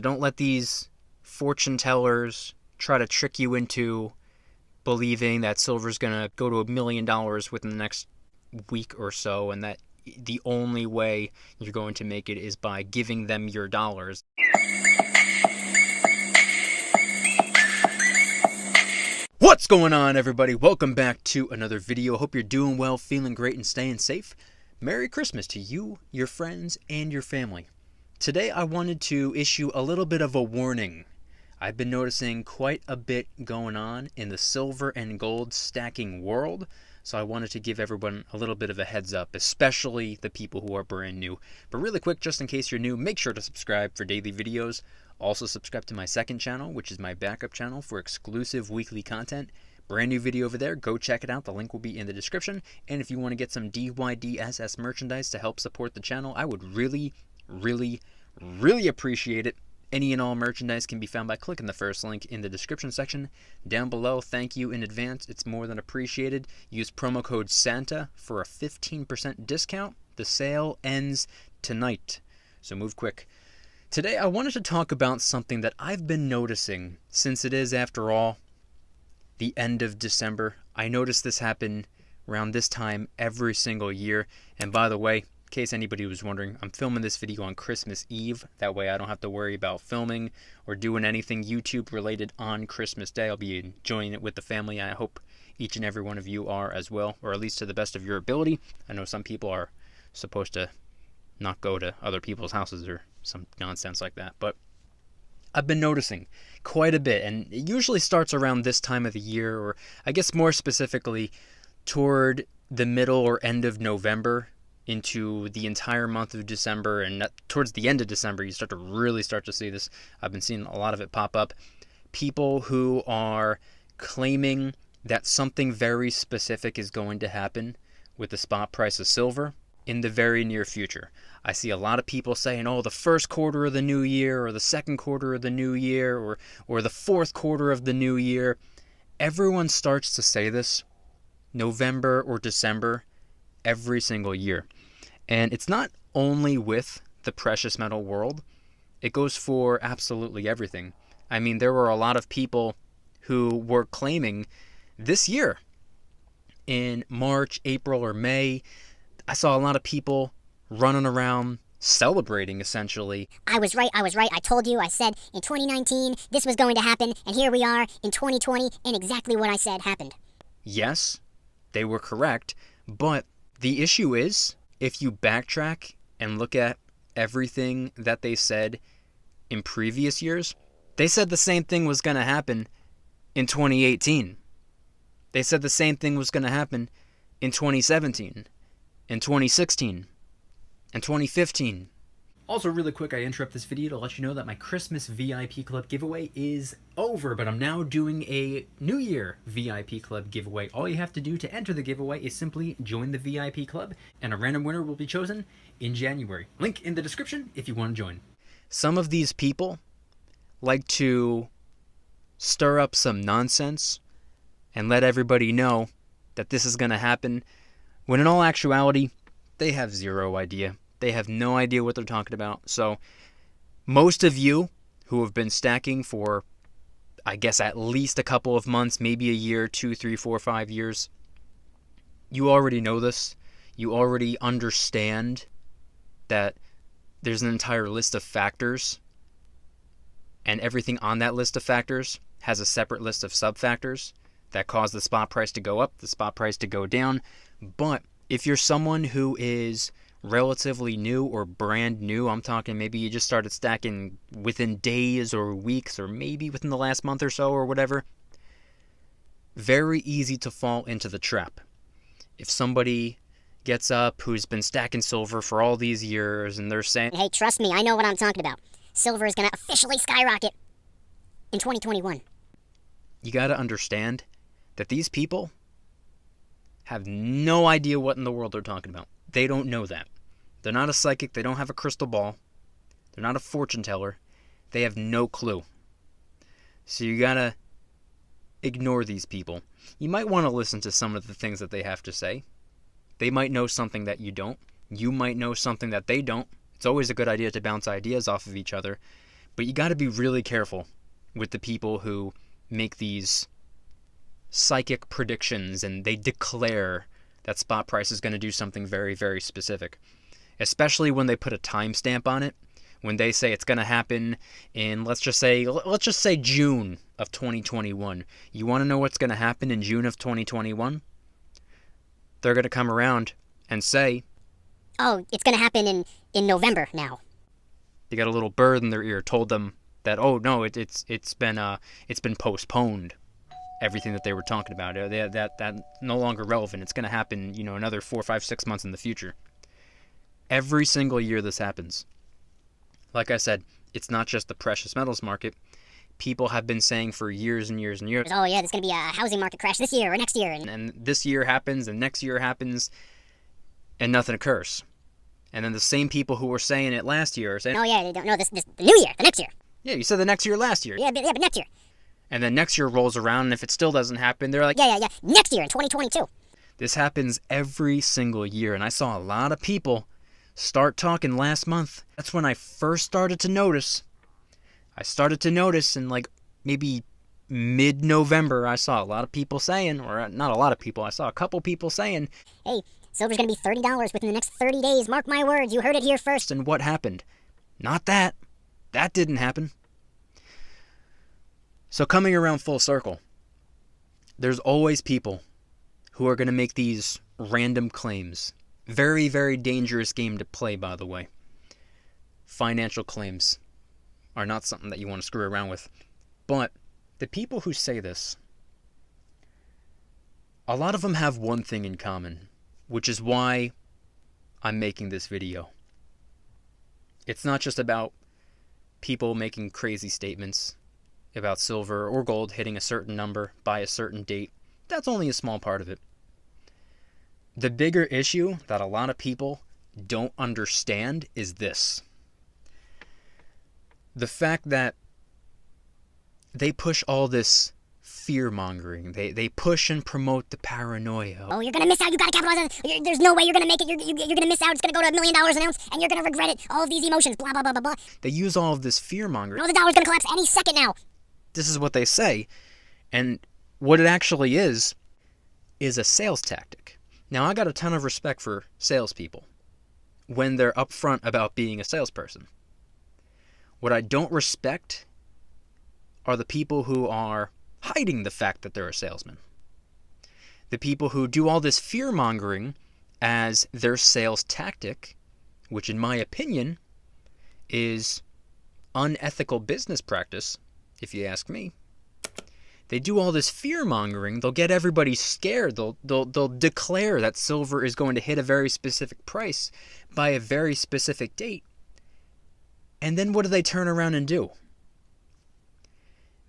Don't let these fortune tellers try to trick you into believing that silver's going to go to $1 million within the next week or so, and that the only way you're going to make it is by giving them your dollars. What's going on, everybody? Welcome back to another video. Hope you're doing well, feeling great, and staying safe. Merry Christmas to you, your friends, and your family. Today I wanted to issue a little bit of a warning. I've been noticing quite a bit going on in the silver and gold stacking world, so I wanted to give everyone a little bit of a heads up, especially the people who are brand new. But really quick, just in case you're new, make sure to subscribe for daily videos. Also subscribe to my second channel, which is my backup channel for exclusive weekly content. Brand new video over there. Go check it out. The link will be in the description. And if you want to get some DYDSS merchandise to help support the channel, I would really appreciate it. Any and all merchandise can be found by clicking the first link in the description section down below. Thank you in advance. It's more than appreciated. Use promo code SANTA for a 15% discount. The sale ends tonight, so move quick. Today I wanted to talk about something that I've been noticing since it is, after all, the end of December. I notice this happen around this time every single year. And by the way, in case anybody was wondering, I'm filming this video on Christmas Eve. That way I don't have to worry about filming or doing anything YouTube related on Christmas Day. I'll be enjoying it with the family. I hope each and every one of you are as well, or at least to the best of your ability. I know some people are supposed to not go to other people's houses or some nonsense like that, but I've been noticing quite a bit, and it usually starts around this time of the year, or I guess more specifically toward the middle or end of November into the entire month of December, and towards the end of December you really start to see this. I've been seeing a lot of it pop up. People who are claiming that something very specific is going to happen with the spot price of silver in the very near future. I see a lot of people saying, oh, the first quarter of the new year, or the second quarter of the new year, or the fourth quarter of the new year. Everyone starts to say this November or December every single year. And it's not only with the precious metal world. It goes for absolutely everything. I mean, there were a lot of people who were claiming this year in March, April, or May. I saw a lot of people running around celebrating, essentially. I was right. I told you, I said in 2019 this was going to happen, and here we are in 2020, and exactly what I said happened. Yes, they were correct, but the issue is, if you backtrack and look at everything that they said in previous years, they said the same thing was going to happen in 2018. They said the same thing was going to happen in 2017, in 2016, and 2015. Also, really quick, I interrupt this video to let you know that my Christmas VIP Club giveaway is over, but I'm now doing a New Year VIP Club giveaway. All you have to do to enter the giveaway is simply join the VIP Club, and a random winner will be chosen in January. Link in the description if you want to join. Some of these people like to stir up some nonsense and let everybody know that this is going to happen, when in all actuality, they have zero idea. They have no idea what they're talking about. So most of you who have been stacking for, I guess, at least a couple of months, maybe a year, 2, 3, 4, 5 years, you already know this. You already understand that there's an entire list of factors, and everything on that list of factors has a separate list of sub-factors that cause the spot price to go up, the spot price to go down. But if you're someone who is relatively new or brand new, I'm talking maybe you just started stacking within days or weeks, or maybe within the last month or so or whatever, very easy to fall into the trap. If somebody gets up who's been stacking silver for all these years and they're saying, Hey, trust me, I know what I'm talking about. Silver is going to officially skyrocket in 2021. You got to understand that these people have no idea what in the world they're talking about. They don't know that. They're not a psychic. They don't have a crystal ball. They're not a fortune teller. They have no clue. So you gotta ignore these people. You might want to listen to some of the things that they have to say. They might know something that you don't. You might know something that they don't. It's always a good idea to bounce ideas off of each other. But you got to be really careful with the people who make these psychic predictions and they declare that spot price is going to do something very, very specific. Especially when they put a timestamp on it. When they say it's going to happen in, let's just say June of 2021. You want to know what's going to happen in June of 2021? They're going to come around and say, oh, it's going to happen in November now. They got a little bird in their ear, told them that, oh no, it's been postponed. Everything that they were talking about, that no longer relevant. It's going to happen, another 4, 5, 6 months in the future. Every single year this happens. Like I said, it's not just the precious metals market. People have been saying for years and years and years, oh yeah, there's going to be a housing market crash this year or next year. And this year happens, and next year happens, and nothing occurs. And then the same people who were saying it last year are saying, oh yeah, they don't know this the new year, the next year. Yeah, you said the next year last year. Yeah, but next year. And then next year rolls around, and if it still doesn't happen, they're like, yeah, next year in 2022. This happens every single year, and I saw a lot of people start talking last month. That's when I first started to notice. I started to notice in maybe mid-November, I saw a lot of people saying, or not a lot of people, I saw a couple people saying, hey, silver's going to be $30 within the next 30 days. Mark my words, you heard it here first. And what happened? Not that. That didn't happen. So coming around full circle, there's always people who are going to make these random claims. Very, very dangerous game to play, by the way. Financial claims are not something that you want to screw around with. But the people who say this, a lot of them have one thing in common, which is why I'm making this video. It's not just about people making crazy statements about silver or gold hitting a certain number by a certain date. That's only a small part of it. The bigger issue that a lot of people don't understand is this. The fact that they push all this fear-mongering. They push and promote the paranoia. Oh, you're going to miss out. You got to capitalize on it. There's no way you're going to make it. You're going to miss out. It's going to go to $1 million an ounce, and you're going to regret it. All of these emotions, blah, blah, blah, blah, blah. They use all of this fear-mongering. Oh, the dollar's going to collapse any second now. This is what they say. And what it actually is a sales tactic. Now, I got a ton of respect for salespeople when they're upfront about being a salesperson. What I don't respect are the people who are hiding the fact that they're a salesman. The people who do all this fear-mongering as their sales tactic, which in my opinion is unethical business practice, if you ask me. They do all this fear-mongering. They'll get everybody scared. They'll declare that silver is going to hit a very specific price by a very specific date. And then what do they turn around and do?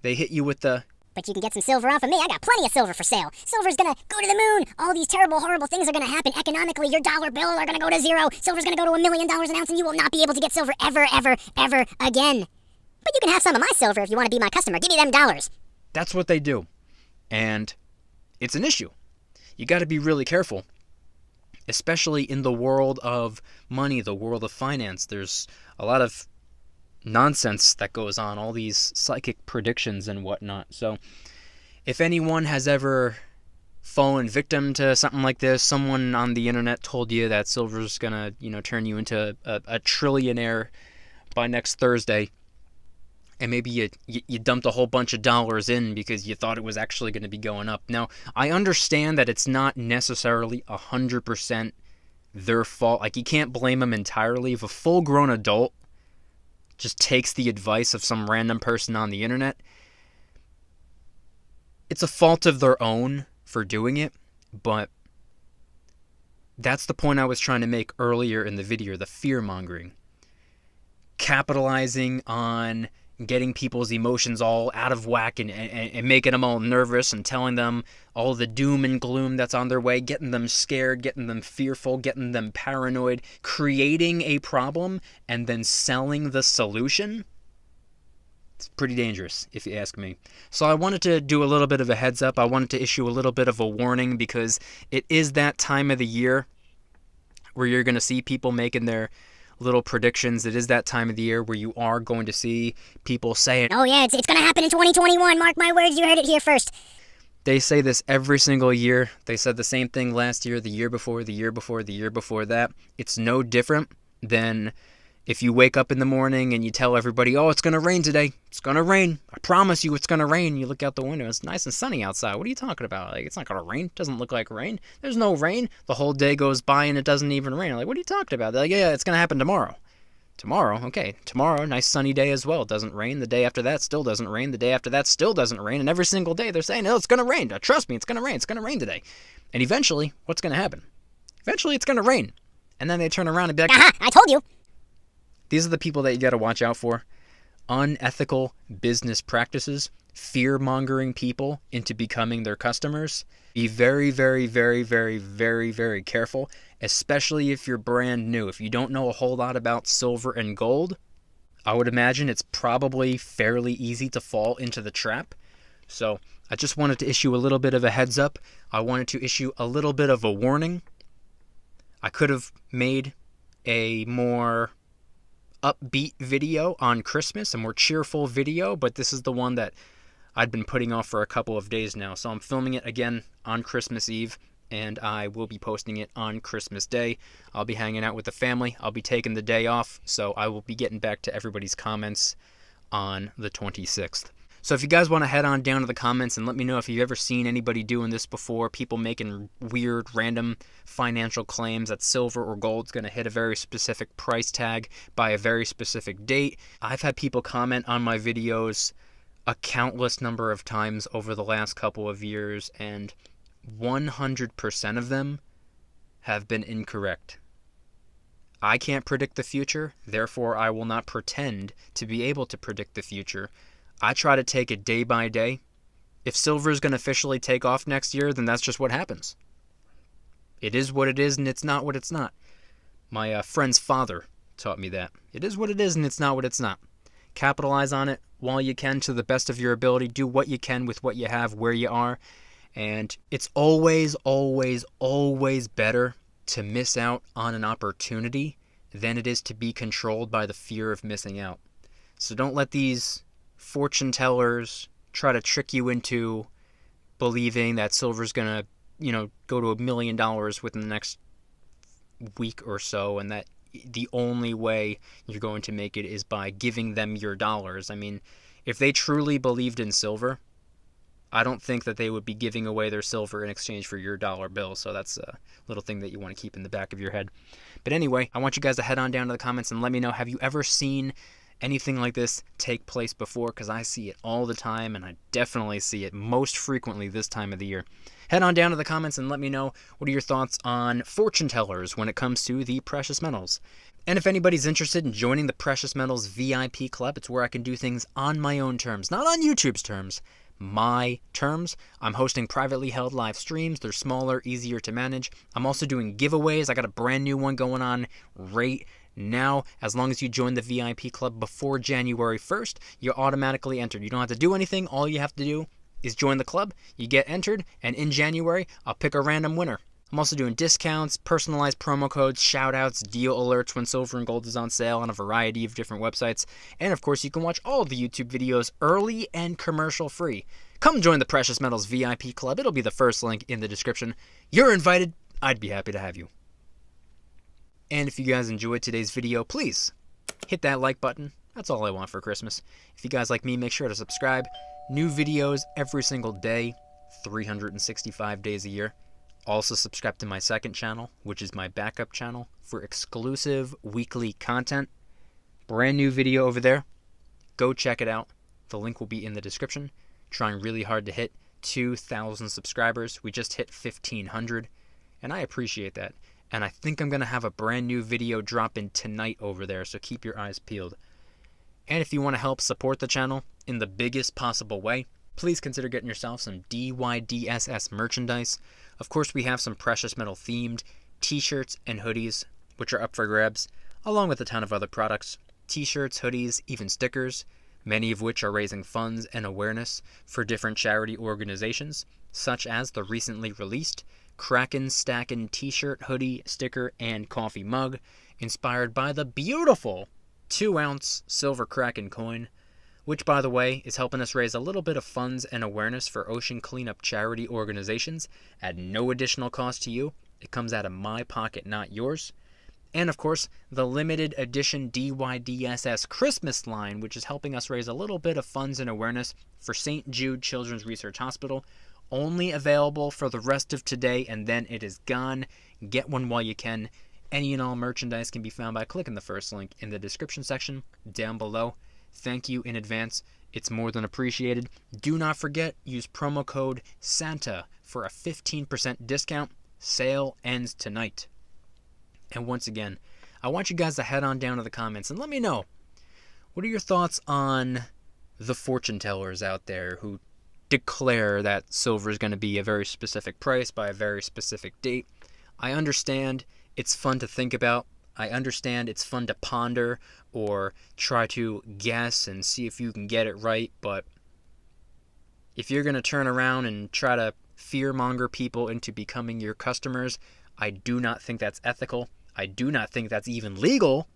They hit you with the, but you can get some silver off of me. I got plenty of silver for sale. Silver's going to go to the moon. All these terrible, horrible things are going to happen economically. Your dollar bill are going to go to zero. Silver's going to go to $1 million an ounce, and you will not be able to get silver ever, ever, ever again. But you can have some of my silver if you want to be my customer. Give me them dollars. That's what they do. And it's an issue. You got to be really careful, especially in the world of money, the world of finance. There's a lot of nonsense that goes on, all these psychic predictions and whatnot. So if anyone has ever fallen victim to something like this, someone on the internet told you that silver's gonna, turn you into a trillionaire by next Thursday, and maybe you dumped a whole bunch of dollars in because you thought it was actually going to be going up. Now, I understand that it's not necessarily 100% their fault. Like, you can't blame them entirely. If a full-grown adult just takes the advice of some random person on the internet, it's a fault of their own for doing it, but that's the point I was trying to make earlier in the video, the fear-mongering. Capitalizing on getting people's emotions all out of whack and making them all nervous and telling them all the doom and gloom that's on their way, getting them scared, getting them fearful, getting them paranoid, creating a problem and then selling the solution. It's pretty dangerous, if you ask me. So I wanted to do a little bit of a heads up. I wanted to issue a little bit of a warning because it is that time of the year where you're going to see people making their little predictions. It is that time of the year where you are going to see people saying, oh yeah, it's gonna happen in 2021. Mark my words, you heard it here first. They say this every single year. They said the same thing last year, the year before, the year before, the year before that. It's no different than if you wake up in the morning and you tell everybody, oh, it's going to rain today. It's going to rain. I promise you it's going to rain. You look out the window. It's nice and sunny outside. What are you talking about? Like, it's not going to rain. It doesn't look like rain. There's no rain. The whole day goes by and it doesn't even rain. I'm like, what are you talking about? They're like, yeah, it's going to happen tomorrow. Tomorrow, okay. Tomorrow, nice sunny day as well. It doesn't rain. The day after that still doesn't rain. The day after that still doesn't rain. And every single day they're saying, oh, it's going to rain. Trust me, it's going to rain. It's going to rain today. And eventually, what's going to happen? Eventually, it's going to rain. And then they turn around and be like, aha, I told you. These are the people that you got to watch out for. Unethical business practices, fear-mongering people into becoming their customers. Be very, very, very, very, very, very careful, especially if you're brand new. If you don't know a whole lot about silver and gold, I would imagine it's probably fairly easy to fall into the trap. So I just wanted to issue a little bit of a heads up. I wanted to issue a little bit of a warning. I could have made a more upbeat video on Christmas, a more cheerful video, but this is the one that I'd been putting off for a couple of days now. So I'm filming it again on Christmas Eve, and I will be posting it on Christmas Day. I'll be hanging out with the family. I'll be taking the day off, so I will be getting back to everybody's comments on the 26th. So if you guys want to head on down to the comments and let me know if you've ever seen anybody doing this before, people making weird, random financial claims that silver or gold's going to hit a very specific price tag by a very specific date. I've had people comment on my videos a countless number of times over the last couple of years, and 100% of them have been incorrect. I can't predict the future, therefore I will not pretend to be able to predict the future. I try to take it day by day. If silver is going to officially take off next year, then that's just what happens. It is what it is, and it's not what it's not. My friend's father taught me that. It is what it is, and it's not what it's not. Capitalize on it while you can to the best of your ability. Do what you can with what you have where you are. And it's always, always, always better to miss out on an opportunity than it is to be controlled by the fear of missing out. So don't let these fortune tellers try to trick you into believing that silver's gonna, go to $1 million within the next week or so, and that the only way you're going to make it is by giving them your dollars. I mean, if they truly believed in silver, I don't think that they would be giving away their silver in exchange for your dollar bill. So that's a little thing that you want to keep in the back of your head. But anyway, I want you guys to head on down to the comments and let me know, have you ever seen anything like this take place before? Because I see it all the time, and I definitely see it most frequently this time of the year. Head on down to the comments and let me know, what are your thoughts on fortune tellers when it comes to the precious metals? And if anybody's interested in joining the Precious Metals VIP Club, it's where I can do things on my own terms, not on YouTube's terms, my terms. I'm hosting privately held live streams. They're smaller, easier to manage. I'm also doing giveaways. I got a brand new one going on right now. As long as you join the VIP club before January 1st, you're automatically entered. You don't have to do anything. All you have to do is join the club. You get entered, and in January, I'll pick a random winner. I'm also doing discounts, personalized promo codes, shoutouts, deal alerts when silver and gold is on sale on a variety of different websites. And of course, you can watch all the YouTube videos early and commercial free. Come join the Precious Metals VIP Club. It'll be the first link in the description. You're invited. I'd be happy to have you. And if you guys enjoyed today's video, please hit that like button. That's all I want for Christmas. If you guys like me, make sure to subscribe. New videos every single day, 365 days a year. Also subscribe to my second channel, which is my backup channel, for exclusive weekly content. Brand new video over there. Go check it out. The link will be in the description. Trying really hard to hit 2,000 subscribers. We just hit 1,500, and I appreciate that. And I think I'm going to have a brand new video dropping tonight over there, so keep your eyes peeled. And if you want to help support the channel in the biggest possible way, please consider getting yourself some DYDSS merchandise. Of course, we have some precious metal themed t-shirts and hoodies, which are up for grabs, along with a ton of other products. T-shirts, hoodies, even stickers, many of which are raising funds and awareness for different charity organizations, such as the recently released Kraken Stackin' t-shirt, hoodie, sticker, and coffee mug, inspired by the beautiful 2-ounce silver Kraken coin, which, by the way, is helping us raise a little bit of funds and awareness for ocean cleanup charity organizations at no additional cost to you. It comes out of my pocket, not yours. And, of course, the limited edition DYDSS Christmas line, which is helping us raise a little bit of funds and awareness for St. Jude Children's Research Hospital. Only available for the rest of today, and then it is gone. Get one while you can. Any and all merchandise can be found by clicking the first link in the description section down below. Thank you in advance. It's more than appreciated. Do not forget, use promo code SANTA for a 15% discount. Sale ends tonight. And once again, I want you guys to head on down to the comments and let me know, what are your thoughts on the fortune tellers out there who declare that silver is going to be a very specific price by a very specific date? I understand it's fun to think about. I understand it's fun to ponder or try to guess and see if you can get it right, but if you're going to turn around and try to fearmonger people into becoming your customers, I do not think that's ethical. I do not think that's even legal.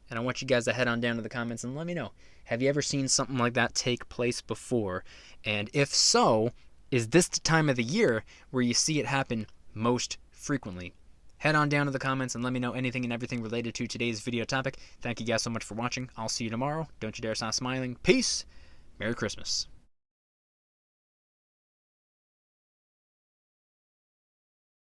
And I want you guys to head on down to the comments and let me know. Have you ever seen something like that take place before? And if so, is this the time of the year where you see it happen most frequently? Head on down to the comments and let me know anything and everything related to today's video topic. Thank you guys so much for watching. I'll see you tomorrow. Don't you dare stop smiling. Peace. Merry Christmas.